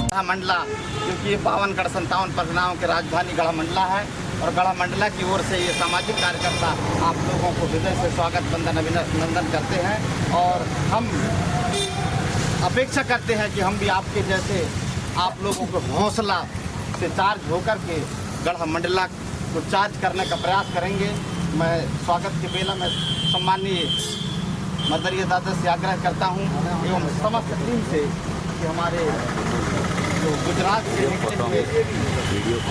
मंडला, क्योंकि ये 52 गढ़ 57 परगनाओं की राजधानी गढ़ मंडला है और गढ़ मंडला की ओर से ये सामाजिक कार्यकर्ता आप लोगों को हृदय से स्वागत वंदन अभिनंदन करते हैं। और हम अपेक्षा करते हैं कि हम भी आपके जैसे आप लोगों को हौसला से चार्ज होकर के गढ़ मंडला को चार्ज करने का प्रयास करेंगे। मैं स्वागत के बेला में सम्मानीय मदरिया दादा से आग्रह करता हूँ एवं समस्त टीम से कि हमारे जो गुजरात से निकले हुए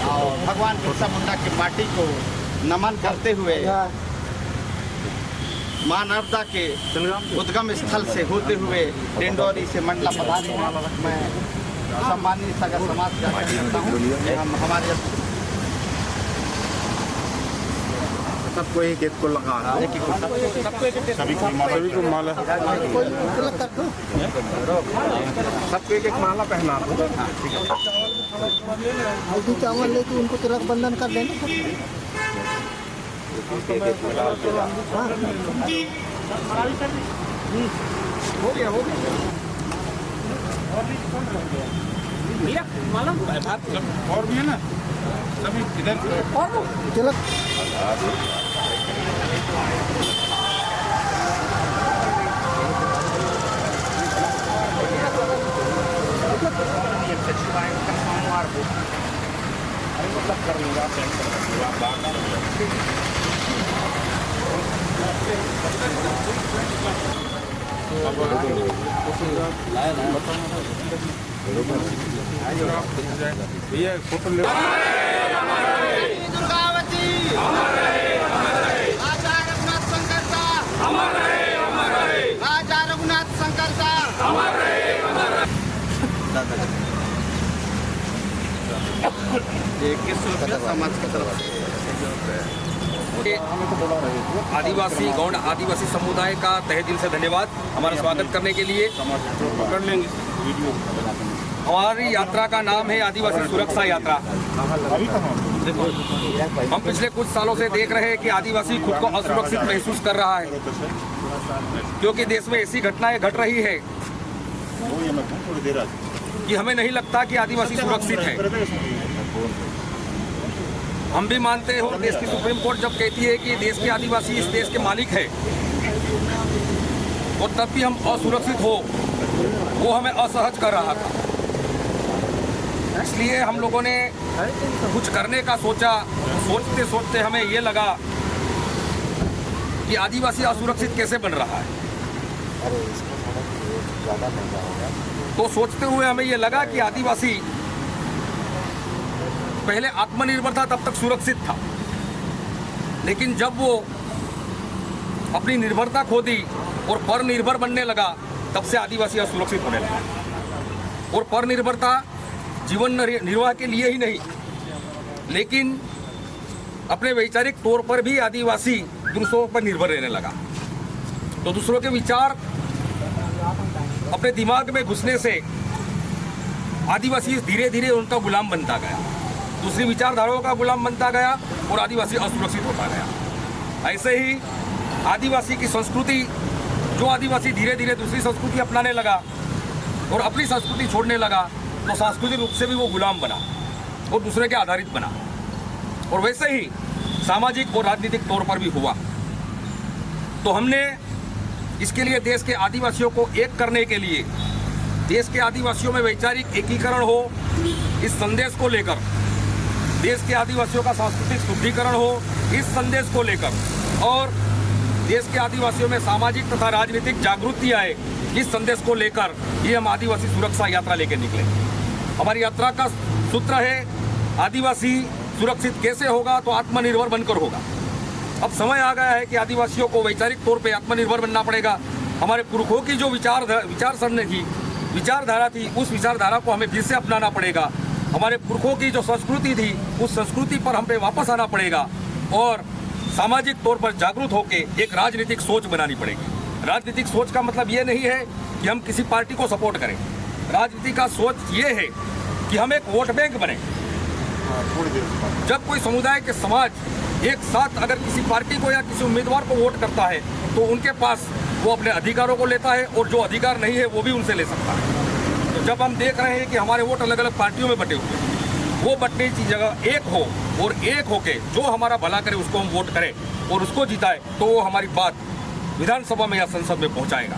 और भगवान बिरसा मुंडा की माटी को नमन करते हुए मां नर्मदा के उद्गम स्थल से होते हुए डिंडोरी से मंडला पधारे हैं। मैं सम्मानीय सागर समाज का करता हूँ। हम हमारे सबको एक एक को लगा सभी को माला सबको एक एक माला पहना हल्दी चावल लेके उनको तिलक बंधन कर देना। हो गया भैया माला और भी है ना सभी इधर तिलक भैया फोटो ले दुर्गावती राजा रघुनाथ शंकर राजा रघुनाथ शंकर समाज की तरफ आदिवासी गौंड आदिवासी समुदाय का तहे दिल से धन्यवाद हमारा स्वागत करने के लिए। पकड़ लेंगे वीडियो। हमारी यात्रा का नाम है आदिवासी सुरक्षा यात्रा। हम पिछले कुछ सालों से देख रहे हैं कि आदिवासी खुद को असुरक्षित महसूस कर रहा है, क्योंकि देश में ऐसी घटनाएं घट रही है कि हमें नहीं लगता कि आदिवासी सुरक्षित है। हम भी मानते हो देश की सुप्रीम कोर्ट जब कहती है कि देश के आदिवासी इस देश के मालिक है, और तब भी हम असुरक्षित हो, वो हमें असहज कर रहा था। इसलिए हम लोगों ने कुछ करने का सोचा। सोचते सोचते हमें ये लगा कि आदिवासी असुरक्षित कैसे बन रहा है। तो सोचते हुए हमें ये लगा कि आदिवासी पहले आत्मनिर्भर था, तब तक सुरक्षित था, लेकिन जब वो अपनी निर्भरता खो दी और परनिर्भर बनने लगा, तब से आदिवासी असुरक्षित होने लगा। और परनिर्भरता जीवन निर्वाह के लिए ही नहीं, लेकिन अपने वैचारिक तौर पर भी आदिवासी दूसरों पर निर्भर रहने लगा। तो दूसरों के विचार अपने दिमाग में घुसने से आदिवासी धीरे धीरे उनका गुलाम बनता गया, दूसरी विचारधाराओं का गुलाम बनता गया और आदिवासी असुरक्षित होता गया। ऐसे ही आदिवासी की संस्कृति, जो आदिवासी धीरे धीरे दूसरी संस्कृति अपनाने लगा और अपनी संस्कृति छोड़ने लगा, तो सांस्कृतिक रूप से भी वो गुलाम बना और दूसरे के आधारित बना। और वैसे ही सामाजिक और राजनीतिक तौर पर भी हुआ। तो हमने इसके लिए देश के आदिवासियों को एक करने के लिए, देश के आदिवासियों में वैचारिक एकीकरण हो, इस संदेश को लेकर, देश के आदिवासियों का सांस्कृतिक शुद्धिकरण हो, इस संदेश को लेकर, और देश के आदिवासियों में सामाजिक तथा राजनीतिक जागृति आए, इस संदेश को लेकर ये हम आदिवासी सुरक्षा यात्रा लेकर निकले। हमारी यात्रा का सूत्र है आदिवासी सुरक्षित कैसे होगा, तो आत्मनिर्भर बनकर होगा। अब समय आ गया है कि आदिवासियों को वैचारिक तौर पे आत्मनिर्भर बनना पड़ेगा। हमारे पुरखों की जो विचारधारा थी, उस विचारधारा को हमें फिर से अपनाना पड़ेगा। हमारे पुरखों की जो संस्कृति थी, उस संस्कृति पर हम पे वापस आना पड़ेगा और सामाजिक तौर पर जागरूक होकर एक राजनीतिक सोच बनानी पड़ेगी। राजनीतिक सोच का मतलब ये नहीं है कि हम किसी पार्टी को सपोर्ट करें। राजनीति का सोच ये है कि हम एक वोट बैंक बने। जब कोई समुदाय के समाज एक साथ अगर किसी पार्टी को या किसी उम्मीदवार को वोट करता है, तो उनके पास वो अपने अधिकारों को लेता है और जो अधिकार नहीं है वो भी उनसे ले सकता है। तो जब हम देख रहे हैं कि हमारे वोट अलग अलग पार्टियों में बटे हुए हैं, वो बटने की जगह एक हो और एक होके जो हमारा भला करे उसको हम वोट करें और उसको जिताए, तो वो हमारी बात विधानसभा में या संसद में पहुंचाएगा।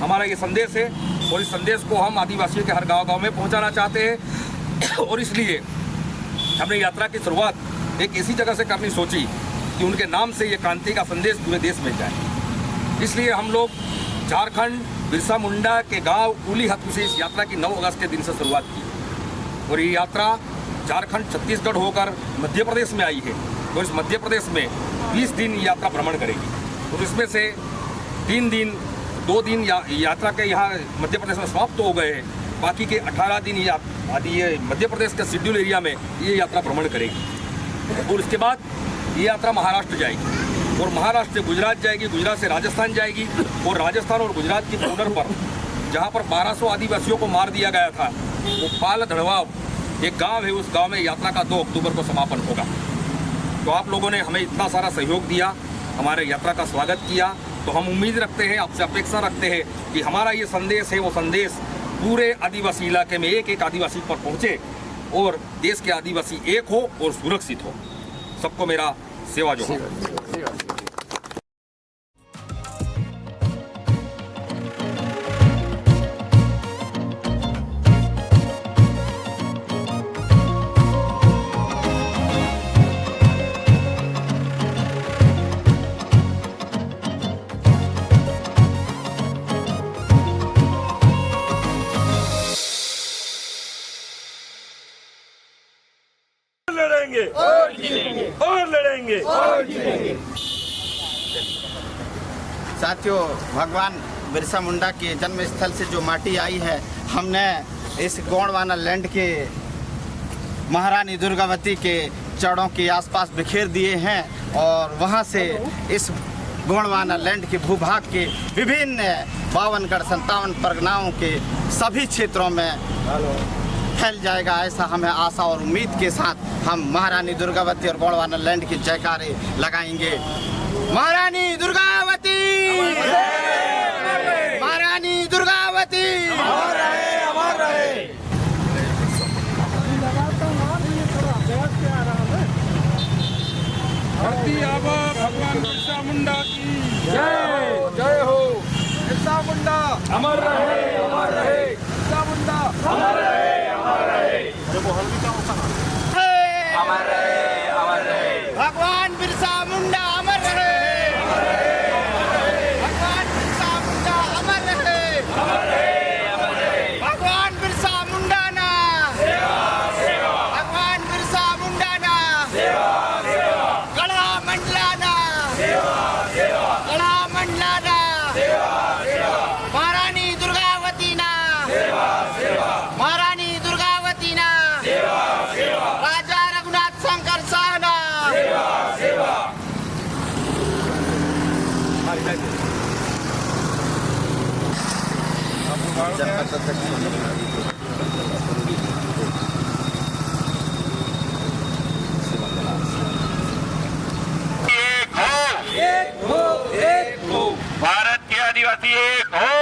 हमारा ये संदेश है और इस संदेश को हम आदिवासियों के हर गांव-गांव में पहुंचाना चाहते हैं और इसलिए हमने यात्रा की शुरुआत एक ऐसी जगह से करनी सोची कि उनके नाम से ये क्रांति का संदेश पूरे देश में जाए। इसलिए हम लोग झारखंड बिरसा मुंडा के गांव उली हत्थू से इस यात्रा की 9 अगस्त के दिन से शुरुआत की और ये यात्रा झारखंड छत्तीसगढ़ होकर मध्य प्रदेश में आई है और इस मध्य प्रदेश में 20 दिन यात्रा भ्रमण करेगी। तो इसमें से 3 दिन 2 दिन यात्रा के यहाँ मध्य प्रदेश में समाप्त हो गए हैं, बाकी के 18 दिन ये मध्य प्रदेश के शेड्यूल एरिया में ये यात्रा भ्रमण करेगी और उसके बाद ये यात्रा महाराष्ट्र जाएगी और महाराष्ट्र से गुजरात जाएगी, गुजरात से राजस्थान जाएगी और राजस्थान और गुजरात की बॉर्डर पर जहाँ पर 1200 आदिवासियों को मार दिया गया था, वो पाल धड़वाव एक गांव है, उस गांव में यात्रा का 2 अक्टूबर को समापन होगा। तो आप लोगों ने हमें इतना सारा सहयोग दिया, हमारे यात्रा का स्वागत किया, तो हम उम्मीद रखते हैं, आपसे अपेक्षा रखते हैं कि हमारा ये संदेश है वो संदेश पूरे आदिवासी इलाके में एक एक आदिवासी पर पहुँचे और देश के आदिवासी एक हो और सुरक्षित हो। सबको मेरा सेवा जो हो। लड़ेंगे और जीतेंगे और लड़ेंगे और जीतेंगे। साथियों, भगवान बिरसा मुंडा के जन्म स्थल से जो माटी आई है, हमने इस गोंडवाना लैंड के महारानी दुर्गावती के चरणों के आसपास बिखेर दिए हैं और वहां से इस गोंडवाना लैंड के भूभाग के विभिन्न 52गढ़ 57 परगनाओं के सभी क्षेत्रों में फैल जाएगा, ऐसा हमें आशा और उम्मीद के साथ हम महारानी दुर्गावती और गोंडवाना लैंड की जयकारे लगाएंगे। महारानी दुर्गावती, महारानी दुर्गावती, अमर रहे, अमर रहे। धरती आबा भगवान बिरसा मुंडा की जय जय हो। बिरसा मुंडा अमर रहे, अमर रहे। बिरसा मुंडा अमर रहे, अमर रहे। अमर रहे, अमर रहे। भगवान बिरसा मुंडा अमर रहे, भगवान बिरसा मुंडा अमर रहे, भगवान बिरसा मुंडा ना भगवान बिरसा मुंडा ना गढ़ा मंडला ना गढ़ा मंडला ना महारानी दुर्गावती ना महारानी दुर्गावती ना राजा रघुनाथ शंकर शाह ना भारत के आदिवासी एक हो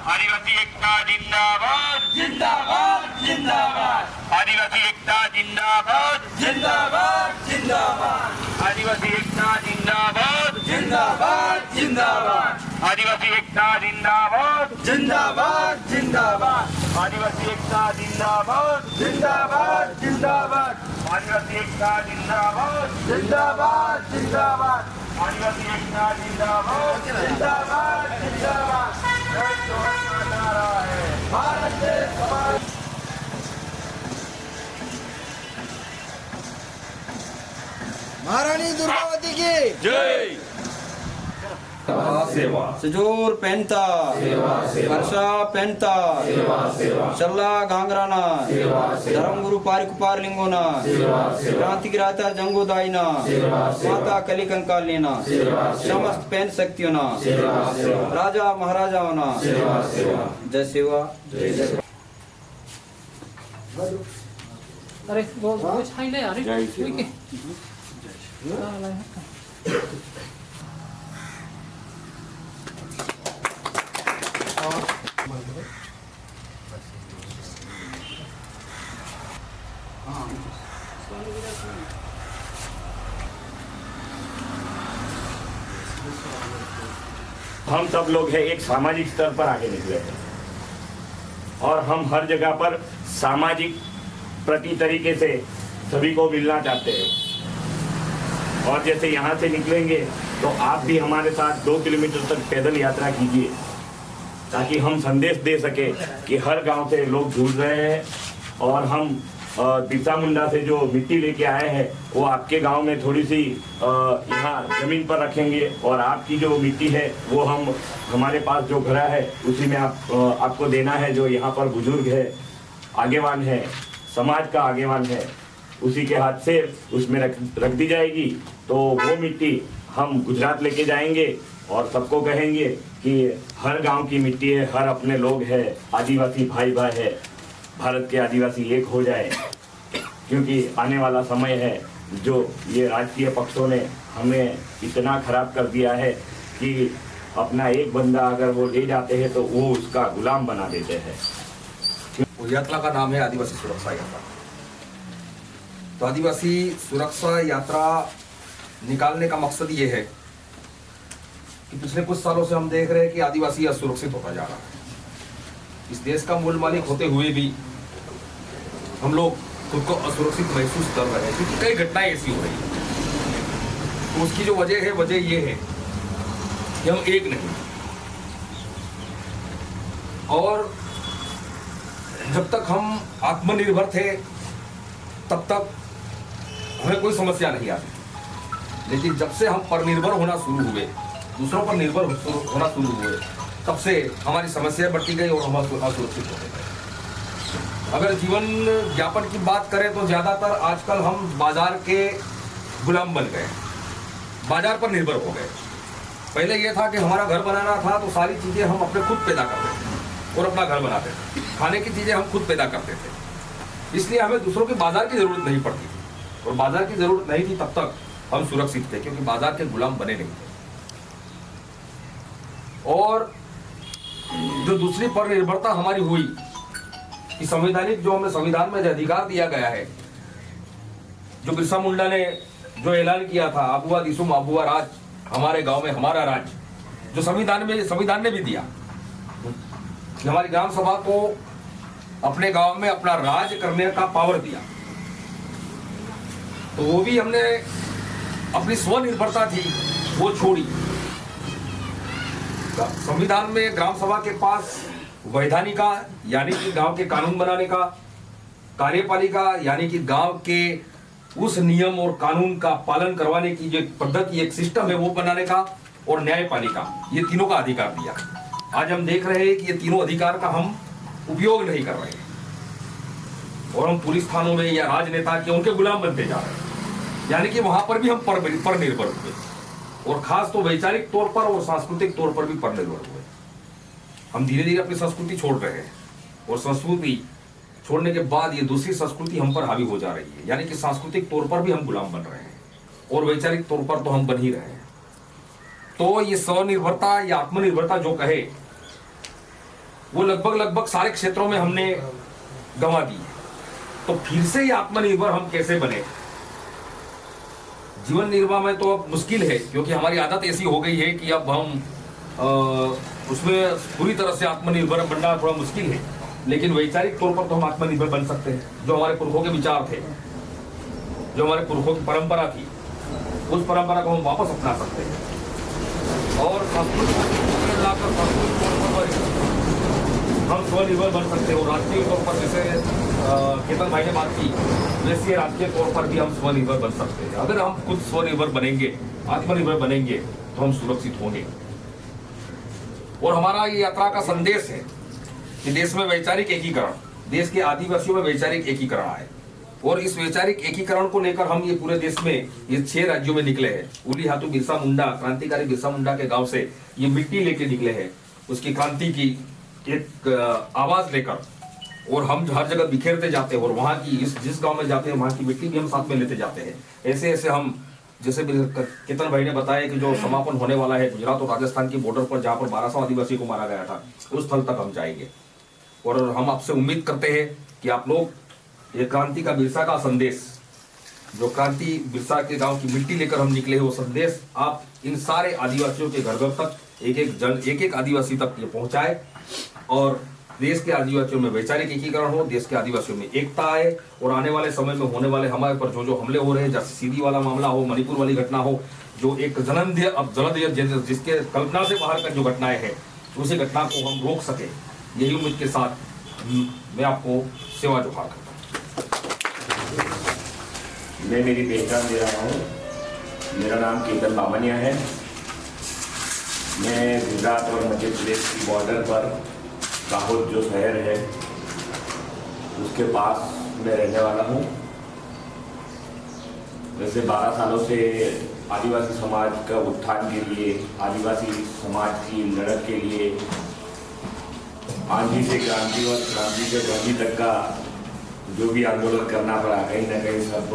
आदिवासी एकता जिंदाबाद जिंदाबाद जिंदाबाद आदिवासी एकता जिंदाबाद जिंदाबाद जिंदाबाद आदिवासी एकता जिंदाबाद जिंदाबाद जिंदाबाद आदिवासी एकता जिंदाबाद जिंदाबाद जिंदाबाद आदिवासी एकता जिंदाबाद जिंदाबाद जिंदाबाद आदिवासी एकता जिंदाबाद जिंदाबाद जिंदाबाद आदिवासी एकता जिंदाबाद जिंदाबाद जिंदाबाद। जय जोहर का नारा है भारत देश हमारा। महारानी दुर्गावती की जय। सेवा सजोर पहनता वर्षा पहनता चल्ला घांगराना धर्मगुरु पारिक पारलिंगोना क्रांति की राता जंगो दाईना माता कली कंकाल लेना समस्त पहन शक्तियों ना राजा महाराजा होना जय सेवा जय अरे वो छाई ले अरे ठीक है हम सब लोग हैं एक सामाजिक स्तर पर आगे निकले हैं और हम हर जगह पर सामाजिक प्रति तरीके से सभी को मिलना चाहते हैं। और जैसे यहाँ से निकलेंगे तो आप भी हमारे साथ 2 किलोमीटर तक पैदल यात्रा कीजिए ताकि हम संदेश दे सके कि हर गांव से लोग जुड़ रहे हैं और हम बिरसा मुंडा से जो मिट्टी लेके आए हैं वो आपके गांव में थोड़ी सी यहाँ जमीन पर रखेंगे और आपकी जो मिट्टी है वो हम हमारे पास जो घड़ा है उसी में आपको देना है। जो यहाँ पर बुजुर्ग है, आगेवान है, समाज का आगेवान है, उसी के हाथ से उसमें रख दी जाएगी। तो वो मिट्टी हम गुजरात लेके जाएंगे और सबको कहेंगे कि हर गांव की मिट्टी है, हर अपने लोग है, आदिवासी भाई भाई है, भारत के आदिवासी एक हो जाए। क्योंकि आने वाला समय है जो ये राजकीय पक्षों ने हमें इतना खराब कर दिया है कि अपना एक बंदा अगर वो ले जाते हैं तो वो उसका गुलाम बना देते हैं। वो यात्रा का नाम है आदिवासी सुरक्षा यात्रा। तो आदिवासी सुरक्षा यात्रा निकालने का मकसद ये है कि पिछले कुछ सालों से हम देख रहे हैं कि आदिवासी असुरक्षित होता जा रहा है। इस देश का मूल मालिक होते हुए भी हम लोग खुद को असुरक्षित महसूस कर रहे हैं क्योंकि कई घटनाएं ऐसी हो रही हैं। तो उसकी जो वजह ये है कि हम एक नहीं, और जब तक हम आत्मनिर्भर थे तब तक हमें कोई समस्या नहीं आती, लेकिन जब से हम परनिर्भर होना शुरू हुए, दूसरों पर निर्भर होना शुरू हुए, तब से हमारी समस्या बढ़ती गई और हम असुरक्षित होते गए। अगर जीवन यापन की बात करें तो ज़्यादातर आजकल हम बाजार के गुलाम बन गए, बाजार पर निर्भर हो गए। पहले ये था कि हमारा घर बनाना था तो सारी चीज़ें हम अपने खुद पैदा करते थे और अपना घर बनाते थे, खाने की चीज़ें हम खुद पैदा करते थे, इसलिए हमें दूसरों के बाजार की ज़रूरत नहीं पड़ती थी। और बाजार की ज़रूरत नहीं थी तब तक हम सुरक्षित थे क्योंकि बाजार के गुलाम बने नहीं थे। और जो दूसरी पर निर्भरता हमारी हुई कि संवैधानिक जो हमें संविधान में अधिकार दिया गया है, जो बिरसा मुंडा ने जो ऐलान किया था, आबुआ दिसुम आबुआ राज, हमारे गांव में हमारा राज, जो संविधान ने भी दिया कि हमारी ग्राम सभा को अपने गांव में अपना राज करने का पावर दिया। तो वो भी हमने अपनी स्वनिर्भरता थी वो छोड़ी। संविधान में ग्राम सभा के पास वैधानिका यानी कि गांव के कानून बनाने का, कार्यपालिका यानी कि गांव के उस नियम और कानून का पालन करवाने की जो पद्धति, एक सिस्टम है वो बनाने का, और न्यायपालिका, ये तीनों का अधिकार दिया। आज हम देख रहे हैं कि ये तीनों अधिकार का हम उपयोग नहीं कर रहे हैं और हम पुलिस थानों में या राजनेता के उनके गुलाम बनते जा रहे हैं। यानी कि वहां पर भी हम पर निर्भर हुए और खास तो वैचारिक तौर पर और सांस्कृतिक तौर पर भी पर निर्भर हुए। हम धीरे धीरे अपनी संस्कृति छोड़ रहे हैं और संस्कृति छोड़ने के बाद ये दूसरी संस्कृति हम पर हावी हो जा रही है। यानी कि सांस्कृतिक तौर पर भी हम गुलाम बन रहे हैं और वैचारिक तौर पर तो हम बन ही रहे हैं। तो ये स्वनिर्भरता या आत्मनिर्भरता जो कहे वो लगभग सारे क्षेत्रों में हमने गंवा दी। तो फिर से ये आत्मनिर्भर हम कैसे बने? जीवन निर्वाह में तो अब मुश्किल है क्योंकि हमारी आदत ऐसी हो गई है कि अब हम उसमें पूरी तरह से आत्मनिर्भर बनना थोड़ा मुश्किल है, लेकिन वैचारिक तौर पर तो हम आत्मनिर्भर बन सकते हैं। जो हमारे पुरखों के विचार थे, जो हमारे पुरखों की परंपरा थी, उस परंपरा को हम वापस अपना सकते हैं और हम स्वनिर्भर बन सकते हैं। और राष्ट्रीय तौर पर जैसे केतन भाई ने बात की, वैसे राष्ट्रीय तौर पर भी हम स्वनिर्भर बन सकते हैं। अगर हम खुद स्वनिर्भर बनेंगे, आत्मनिर्भर बनेंगे तो हम सुरक्षित होंगे। और हमारा ये यात्रा का संदेश है कि देश में वैचारिक एकीकरण, देश के आदिवासियों में वैचारिक एकीकरण आए और इस वैचारिक एकीकरण को लेकर हम ये पूरे देश में ये 6 राज्यों में निकले हैं। उली हाथू बिरसा मुंडा, क्रांतिकारी बिरसा मुंडा के गांव से ये मिट्टी लेके निकले हैं, उसकी क्रांति की एक आवाज लेकर, और हम हर जगह बिखेरते जाते हैं और वहाँ की जिस गांव में जाते हैं वहाँ की मिट्टी भी हम साथ में लेते जाते हैं। ऐसे ऐसे हम, जैसे केतन भाई ने बताया कि जो समापन होने वाला है गुजरात और राजस्थान की बॉर्डर पर, जहाँ पर 1200 आदिवासी को मारा गया था, उस स्थल तक हम जाएंगे। और हम आपसे उम्मीद करते हैं कि आप लोग ये क्रांति का बिरसा का संदेश जो क्रांति बिरसा के गांव की मिट्टी लेकर हम निकले, वो संदेश आप इन सारे आदिवासियों के घर घर तक, एक एक आदिवासी तक ये पहुंचाए और देश के आदिवासियों में वैचारिक एकीकरण हो, देश के आदिवासियों में एकता आए और आने वाले समय में होने वाले हमारे पर जो हमले हो रहे हैं, जैसे सीधी वाला मामला हो, मणिपुर वाली घटना हो, जो एक जलंधर जिसके कल्पना से बाहर का जो घटनाएं हैं, उसी घटना को हम रोक सके, यही उम्मीद के साथ मैं आपको सेवा जोहार करता हूँ। मैं मेरी पहचान दे रहा हूँ। मेरा नाम केतन बामनिया है। मैं गुजरात और मध्य प्रदेश की बॉर्डर पर दाहोद जो शहर है उसके पास मैं रहने वाला हूँ। वैसे 12 सालों से आदिवासी समाज का उत्थान के लिए, आदिवासी समाज की लड़त के लिए, आंधी से क्रांति और क्रांति से गांधी तक का जो भी आंदोलन करना पड़ा, कहीं ना कहीं सब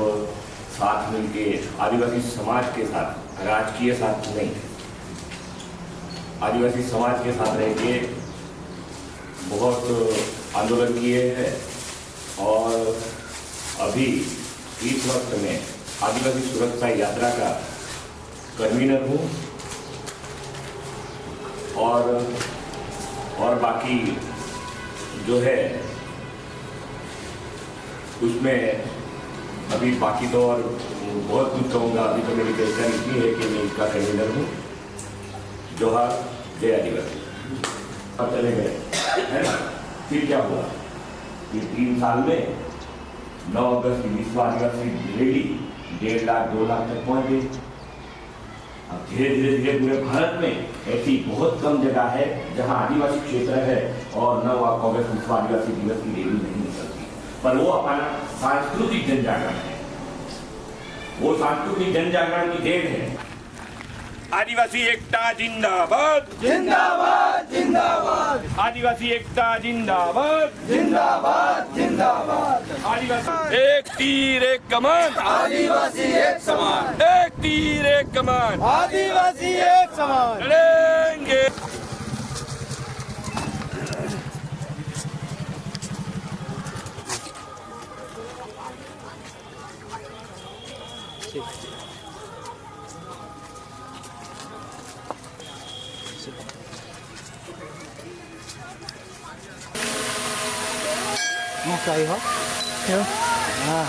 साथ मिलके आदिवासी समाज के साथ, राजकीय साथ नहीं, आदिवासी समाज के साथ रह के बहुत आंदोलन किए हैं। और अभी इस वक्त में आदिवासी सुरक्षा यात्रा का कन्वीनर हूँ और बाकी जो है उसमें अभी बाकी तो और बहुत कुछ कहूँगा। अभी तो मेरी पहचान इतनी है कि मैं इसका कन्वीनर हूँ। जोहार, जय आदिवासी। अब चले गए है ना। फिर क्या हुआ? ये 3 साल में 9 अगस्त की विश्व आदिवासी रैली 1.5 लाख 2 लाख तक पहुँच गई। अब धीरे पूरे भारत में ऐसी बहुत कम जगह है जहां आदिवासी क्षेत्र है और 9 अगस्त विश्व आदिवासी दिवस की रैली नहीं निकलती, पर वो अपना सांस्कृतिक जन जागरण है, वो सांस्कृतिक जन जागरण की देन है। आदिवासी एकता जिंदाबाद जिंदाबाद जिंदाबाद, आदिवासी एकता जिंदाबाद जिंदाबाद जिंदाबाद, आदिवासी एक तीर एक कमान, आदिवासी एक समान, एक तीर एक कमान, आदिवासी एक समान, लड़ेंगे। सही हो क्यों? हाँ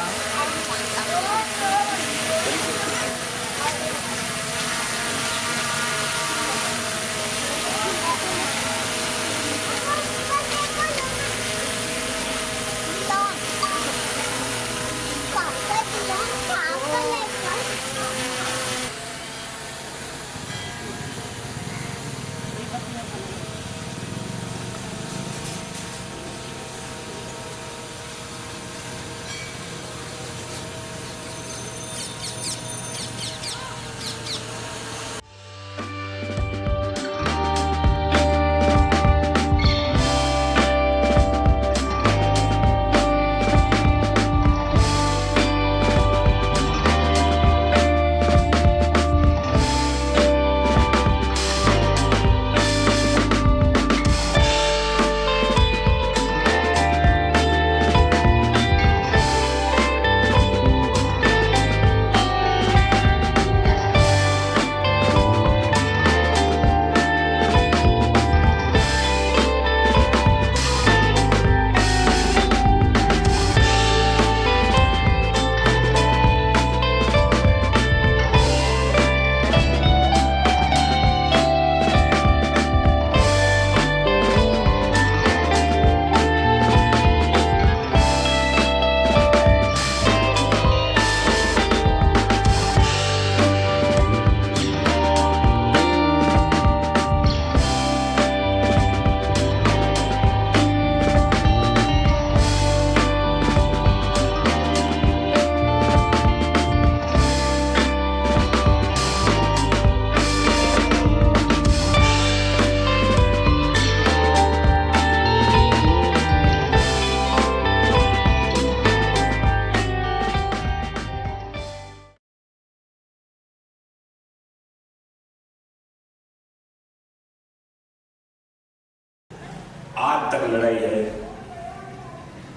आज तक लड़ाई है।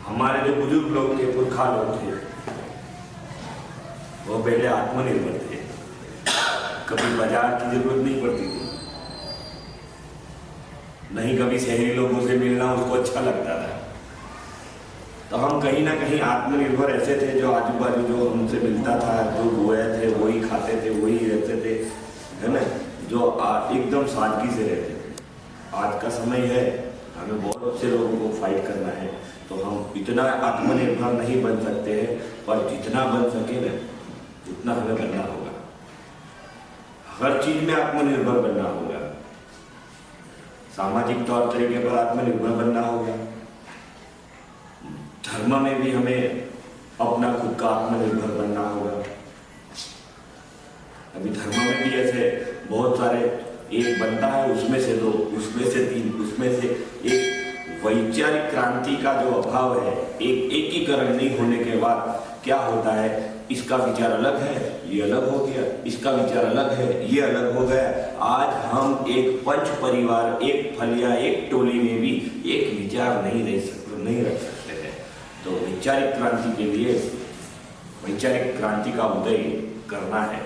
हमारे जो बुजुर्ग लोग थे, पुरखा लोग थे, वो पहले आत्मनिर्भर थे, कभी बाजार की जरूरत नहीं पड़ती थी, नहीं कभी शहरी लोगों से मिलना उसको अच्छा लगता था। तो हम कहीं ना कहीं आत्मनिर्भर ऐसे थे जो आजू बाजू जो हमसे मिलता था, जो बोए थे वही खाते थे, वही रहते थे, है ना, जो एकदम सादगी से रहते थे। आज का समय है, हमें बहुत से लोगों को फाइट करना है, तो हम इतना आत्मनिर्भर नहीं बन सकते हैं, पर जितना बन सके ना उतना हमें बनना होगा। हर चीज में आत्मनिर्भर बनना होगा, सामाजिक तौर तरीके पर आत्मनिर्भर बनना होगा, धर्म में भी हमें अपना खुद का आत्मनिर्भर बनना होगा। अभी धर्म में भी ऐसे बहुत सारे, एक बनता है उसमें से दो, उसमें से तीन, उसमें से एक वैचारिक क्रांति का जो अभाव है, एक एकीकरण नहीं होने के बाद क्या होता है, इसका विचार अलग है, ये अलग हो गया, इसका विचार अलग है, ये अलग हो गया। आज हम एक पंच परिवार, एक फलिया, एक टोली में भी एक विचार नहीं रख सकते हैं। तो वैचारिक क्रांति के लिए वैचारिक क्रांति का उदय करना है।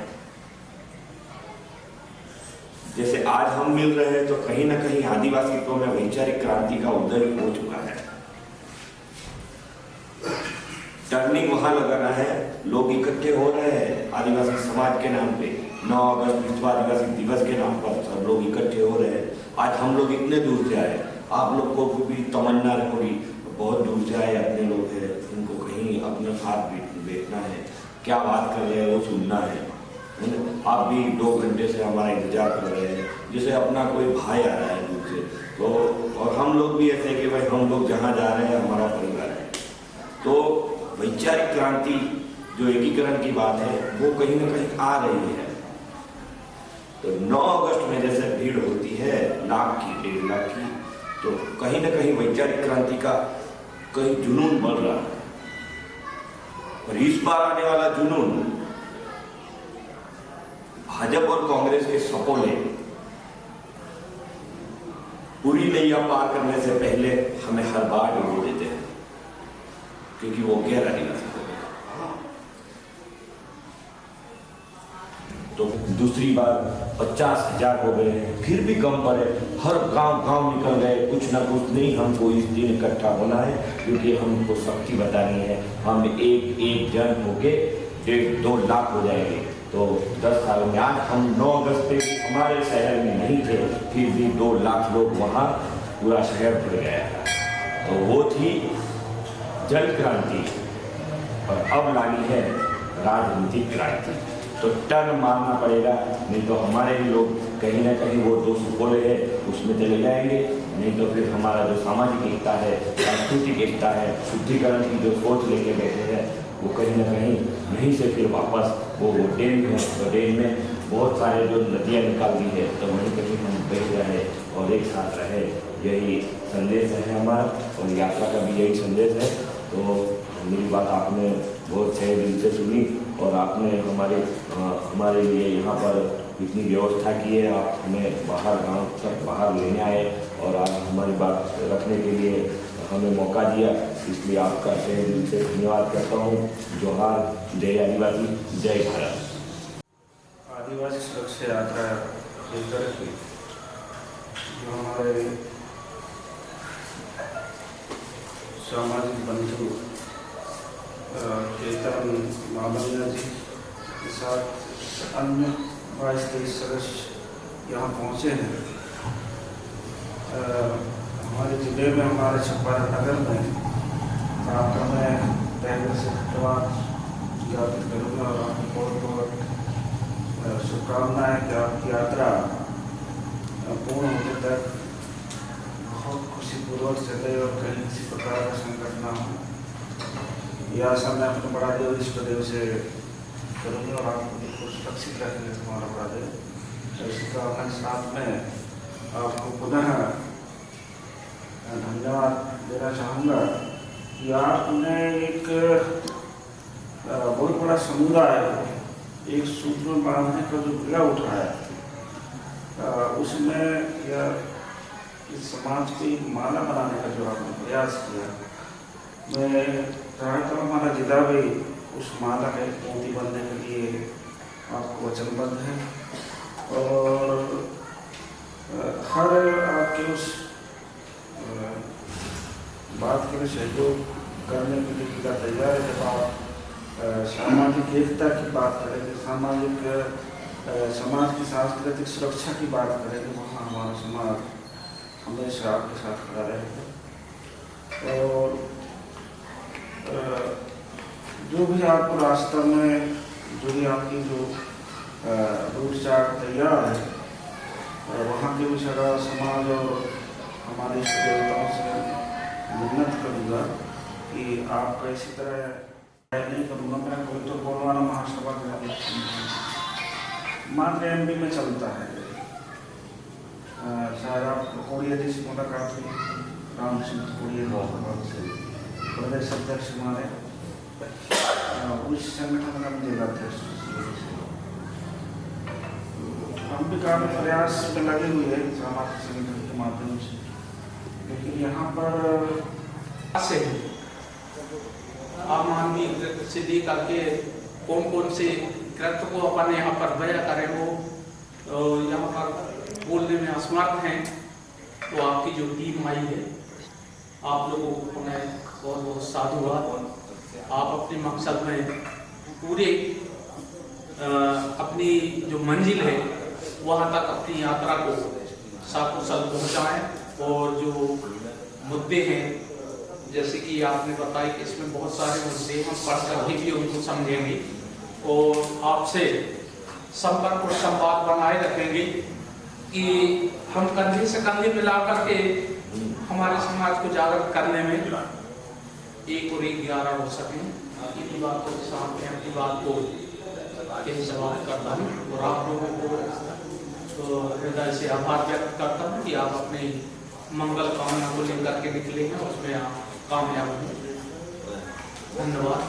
जैसे आज हम मिल रहे हैं, तो कहीं ना कहीं आदिवासित्व में वैचारिक क्रांति का उदय हो चुका है। टर्निंग वहां लगाना है, लोग इकट्ठे हो रहे हैं आदिवासी समाज के नाम पे। 9 अगस्त विश्व आदिवासी दिवस के नाम पर सब लोग इकट्ठे हो रहे हैं। आज हम लोग इतने दूर से आए, आप लोग को भी तमन्ना होगी, बहुत दूर से आए अपने लोग हैं, उनको कहीं अपने साथ बैठना है, क्या बात कर रहे हैं वो सुनना है। आप भी 2 घंटे से हमारा इंतजार कर रहे हैं, जैसे अपना कोई भाई आ रहा है दूर से, तो और हम लोग भी ऐसे कि भाई हम लोग जहाँ जा रहे हैं हमारा परिवार है। तो वैचारिक क्रांति जो एकीकरण की बात है वो कहीं ना कहीं आ रही है। तो 9 अगस्त में जैसे भीड़ होती है लाख की, 1.5 लाख की, तो कहीं ना कहीं वैचारिक क्रांति का कहीं जुनून बढ़ रहा है। और इस बार आने वाला जुनून भाजपा और कांग्रेस के सपोले पूरी नैया पार करने से पहले हमें हर बार डुबो देते हैं, क्योंकि वो गहरा नहीं सकते। तो दूसरी बार 50,000 हो गए हैं, फिर भी कम पड़े, हर गांव निकल गए, कुछ ना कुछ नहीं, हमको इस दिन इकट्ठा होना है, क्योंकि हमको शक्ति बतानी है। हम एक जन होके 1.5-2 लाख हो जाएंगे। तो 10 साल में आज हम 9 अगस्त पे हमारे शहर में नहीं थे, फिर भी 2 लाख लोग वहाँ, पूरा शहर भर गया था। तो वो थी जल क्रांति, और अब लानी है राजनीतिक क्रांति। तो टर्न मारना पड़ेगा, नहीं तो हमारे भी लोग कहीं ना कहीं वो 2 सुपोले हैं उसमें चले जाएंगे, नहीं तो फिर हमारा जो सामाजिक एकता है, सांस्कृतिक एकता है, शुद्धिकरण की जो सोच लेके बैठे हैं, वो कहीं ना कहीं यहीं से फिर वापस वो डेन है, तो डेन में बहुत सारे जो नदियाँ निकाल दी है, तो वहीं कहीं हम बैठ रहे और एक साथ रहे, यही संदेश है हमारा, और यात्रा का भी यही संदेश है। तो मेरी बात आपने बहुत सही दिल से सुनी, और आपने हमारे लिए यहाँ पर इतनी व्यवस्था की है, आप हमें बाहर गांव तक बाहर लेने आए, और आज हमारी बात रखने के लिए हमें मौका दिया, इसलिए आपका तहे दिल से धन्यवाद करता हूँ। जोहार, जय आदिवासी, जय भारत। आदिवासी सुरक्षा यात्रा लेकर के जो हमारे सामाजिक बंधु चेतन मामलिया जी के साथ अन्य 22-23 सदस्य यहाँ पहुँचे हैं। हमारे ज़िले में, हमारे छप्पन नगर में आपका मैं पहले से धन्यवाद ज्ञापित करूँगा, और आपको बहुत बहुत शुभकामनाएँ कि आपकी यात्रा पूर्ण होने तक बहुत खुशीपूर्वक चले और कहीं किसी प्रकार का संकट ना हो। यह आशा मैं अपने बड़ा देव इष्ट देव से करूँगा, और आपको बिल्कुल सुरक्षित रखेंगे तुम्हारा बड़ा देव। इसी कामना के साथ में आपको पुनः धन्यवाद देना चाहूँगा कि आपने एक बहुत बड़ा समुदाय एक सूत्र में बांधने का जो बीड़ा उठाया, उसमें यह इस समाज को एक माला बनाने का जो आपने प्रयास किया, मैं चाहता हूँ हमारा जिला भी उस माला के मोती बनने के लिए आपको वचनबद्ध है और हर आपके उस बात के लिए सहयोग करने के लिए पूरा तैयार है। जब आप सामाजिक एकता की बात करेंगे, समाज की सांस्कृतिक सुरक्षा की बात करेंगे, वहाँ हमारा समाज हमेशा आपके साथ खड़ा रहेगा। और जो भी आपको रास्ता में जो भी आपकी जो रूट चार्ट तैयार है, वहाँ के भी सारा समाज और हमारे इष्ट देवताओं से मिन्नत करूँगा कि आप इसी तरह नहीं करूँगा। मैं कोई तो बोलवाना महासभा के मात्र एमपी में चलता है। शायद आप कोड़िया जी से मुलाकात हुई, राम सिंह कोड़िया प्रदेश अध्यक्ष हमारे उस संगठन का जिलाध्यक्ष। हम भी काफी प्रयास में लगे हुए हैं सामाजिक संगठन के माध्यम से, लेकिन यहाँ पर आप मानवीय कृत्य से दे करके कौन कौन से कृत्य को अपन यहाँ पर बयां करें, वो यहाँ पर बोलने में असमर्थ हैं, तो आपकी जो टीम आई है, आप लोगों को उन्हें बहुत बहुत साधुवाद। आप अपने मकसद में पूरे अपनी जो मंजिल है वहाँ तक अपनी यात्रा को सकुशल पहुँचाएं। और जो मुद्दे हैं, जैसे कि आपने बताया कि इसमें बहुत सारे मुद्दे हम पढ़ करके भी उनको समझेंगे और आपसे संपर्क और संवाद बनाए रखेंगे कि हम कंधे से कंधे मिला करके हमारे समाज को जागृत करने में 1 और 1 11 हो सकें। इसी बात को सामने अपनी बात को समाप्त करता हूँ और आप लोगों को हृदय से आभार व्यक्त करता हूँ कि आप अपने मंगल कामना को लेकर के निकले हैं, उसमें आप कामयाब हों। धन्यवाद।